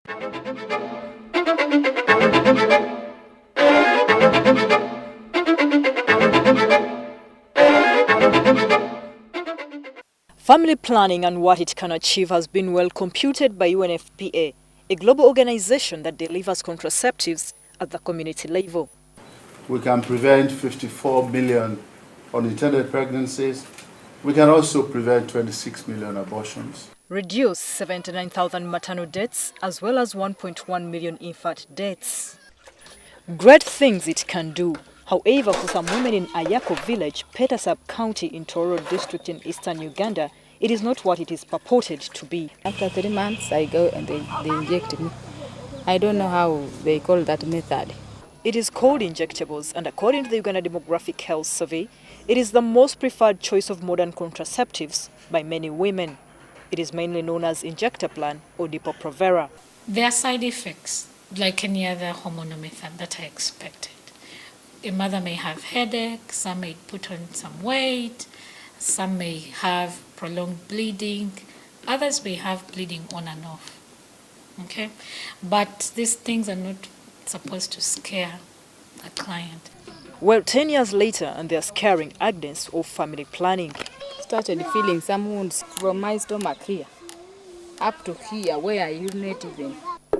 Family planning and what it can achieve has been well computed by UNFPA, a global organization that delivers contraceptives at the community level. We can prevent 54 million unintended pregnancies. We can also prevent 26 million abortions. Reduce 79,000 maternal deaths as well as 1.1 million infant deaths. Great things it can do. However, for some women in Ayako village, Petasab County in Toro district in eastern Uganda, it is not what it is purported to be. After 3 months, I go and they inject me. I don't know how they call that method. It is called injectables, and according to the Uganda Demographic Health Survey, it is the most preferred choice of modern contraceptives by many women. It is mainly known as Injectaplan or Depo-Provera. There are side effects, like any other hormonal method that I expected. A mother may have headache, some may put on some weight, some may have prolonged bleeding, others may have bleeding on and off. Okay? But these things are not supposed to scare a client. Well, 10 years later, and they're scaring Agnes of family planning. Started feeling some wounds from my stomach here, up to here where I urinate even.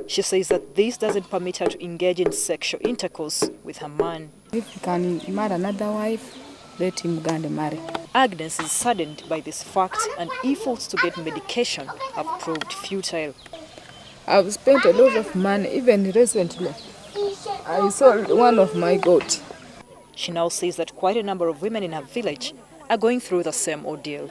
She says that this doesn't permit her to engage in sexual intercourse with her man. If he can marry another wife, let him go and marry. Agnes is saddened by this fact, and efforts to get medication have proved futile. I've spent a lot of money, even recently. I sold one of my goats. She now says that quite a number of women in her village are going through the same ordeal.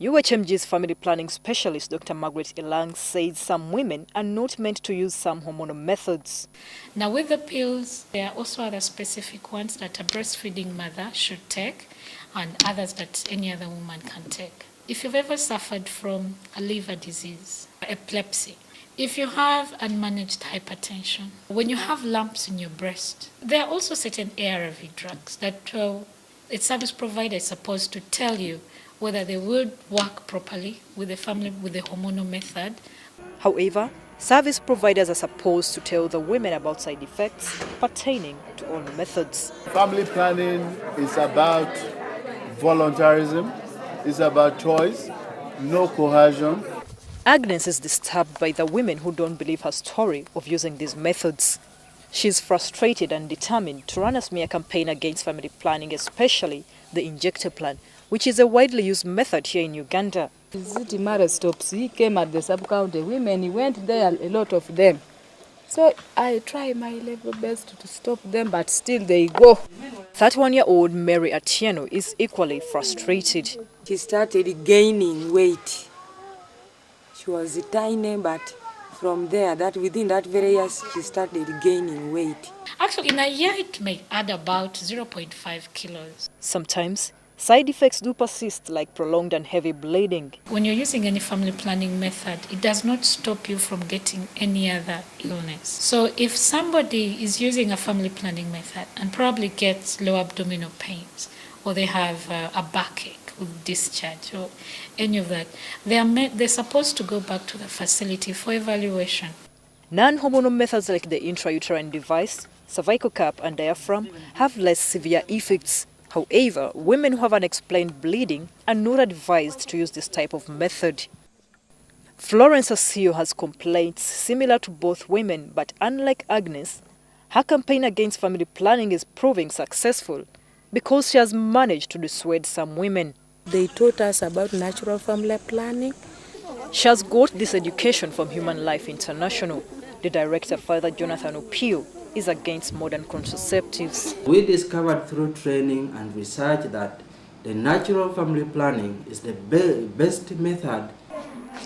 UHMG's family planning specialist, Dr. Margaret Elang, says some women are not meant to use some hormonal methods. Now with the pills, there are also other specific ones that a breastfeeding mother should take and others that any other woman can take. If you've ever suffered from a liver disease, epilepsy, if you have unmanaged hypertension, when you have lumps in your breast, there are also certain ARV drugs that a service provider is supposed to tell you whether they would work properly with the hormonal method. However, service providers are supposed to tell the women about side effects pertaining to all methods. Family planning is about voluntarism, it's about choice, no coercion. Agnes is disturbed by the women who don't believe her story of using these methods. She's frustrated and determined to run a smear campaign against family planning, especially the Injectaplan, which is a widely used method here in Uganda. Zitimare stops. He came at the sub-county. Women, he went there, a lot of them. So I try my level best to stop them, but still they go. 31-year-old Mary Atieno is equally frustrated. She started gaining weight. She was tiny, but from there, within that very year, she started gaining weight. Actually, in a year, it may add about 0.5 kilos. Sometimes, side effects do persist, like prolonged and heavy bleeding. When you're using any family planning method, it does not stop you from getting any other illness. So if somebody is using a family planning method and probably gets low abdominal pains, or they have a backache with discharge, or any of that, they're supposed to go back to the facility for evaluation. Non-hormonal methods like the intrauterine device, cervical cap and diaphragm have less severe effects. However, women who have unexplained bleeding are not advised to use this type of method. Florence Asio has complaints similar to both women, but unlike Agnes, her campaign against family planning is proving successful because she has managed to dissuade some women. They taught us about natural family planning. She has got this education from Human Life International. The director, Father Jonathan Opio, is against modern contraceptives. We discovered through training and research that the natural family planning is the best method.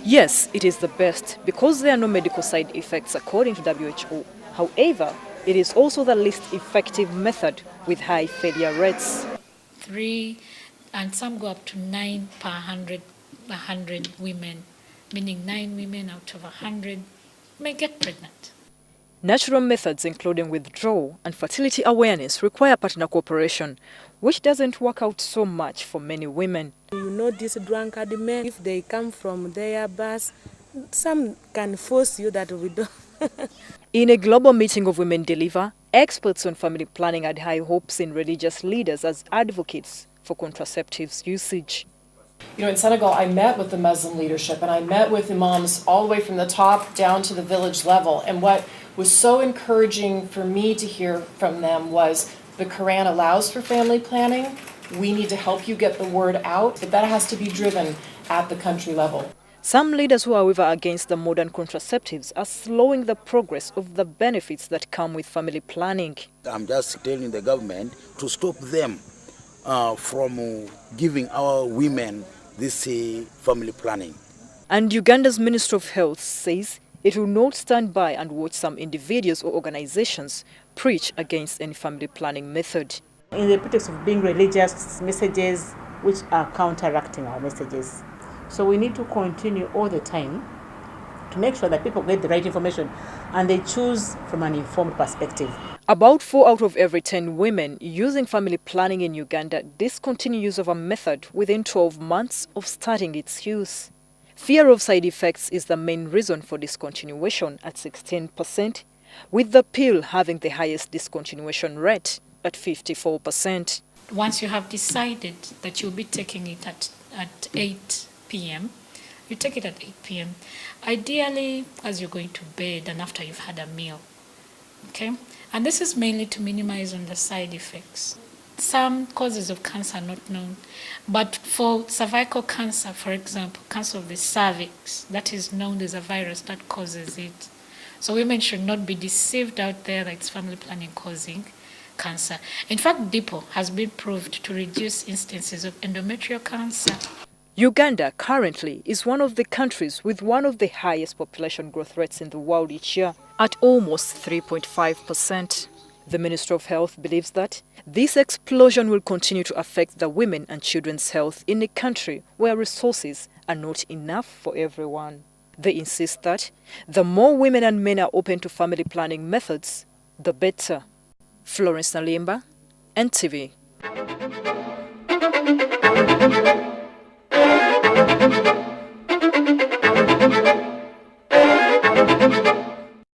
Yes, it is the best because there are no medical side effects according to WHO. However, it is also the least effective method with high failure rates. 3, and some go up to 9 per 100 women, meaning 9 women out of 100 may get pregnant. Natural methods including withdrawal and fertility awareness require partner cooperation, which doesn't work out so much for many women. You know, these drunkard men, if they come from their bus, Some can force you that we don't. In a global meeting of Women Deliver, experts on family planning had high hopes in religious leaders as advocates for contraceptives usage. You know, in Senegal, I met with the Muslim leadership and I met with imams all the way from the top down to the village level. And what was so encouraging for me to hear from them was the Quran allows for family planning. We need to help you get the word out, but that has to be driven at the country level. Some leaders who, however, are against the modern contraceptives are slowing the progress of the benefits that come with family planning. I'm just telling the government to stop them from giving our women this family planning. And Uganda's Ministry of Health says it will not stand by and watch some individuals or organizations preach against any family planning method. In the pretext of being religious messages which are counteracting our messages. So we need to continue all the time to make sure that people get the right information and they choose from an informed perspective. About 4 out of every 10 women using family planning in Uganda discontinue use of a method within 12 months of starting its use. Fear of side effects is the main reason for discontinuation at 16%, with the pill having the highest discontinuation rate at 54%. Once you have decided that you'll be taking it at 8 p.m., you take it at 8 p.m. Ideally, as you're going to bed and after you've had a meal. Okay? And this is mainly to minimize on the side effects. Some causes of cancer are not known, but for cervical cancer, for example, cancer of the cervix, that is known as a virus that causes it. So women should not be deceived out there that it's family planning causing cancer. In fact, DIPO has been proved to reduce instances of endometrial cancer. Uganda currently is one of the countries with one of the highest population growth rates in the world each year, at almost 3.5%. The Ministry of Health believes that this explosion will continue to affect the women and children's health in a country where resources are not enough for everyone. They insist that the more women and men are open to family planning methods, the better. Florence Nalimba, NTV.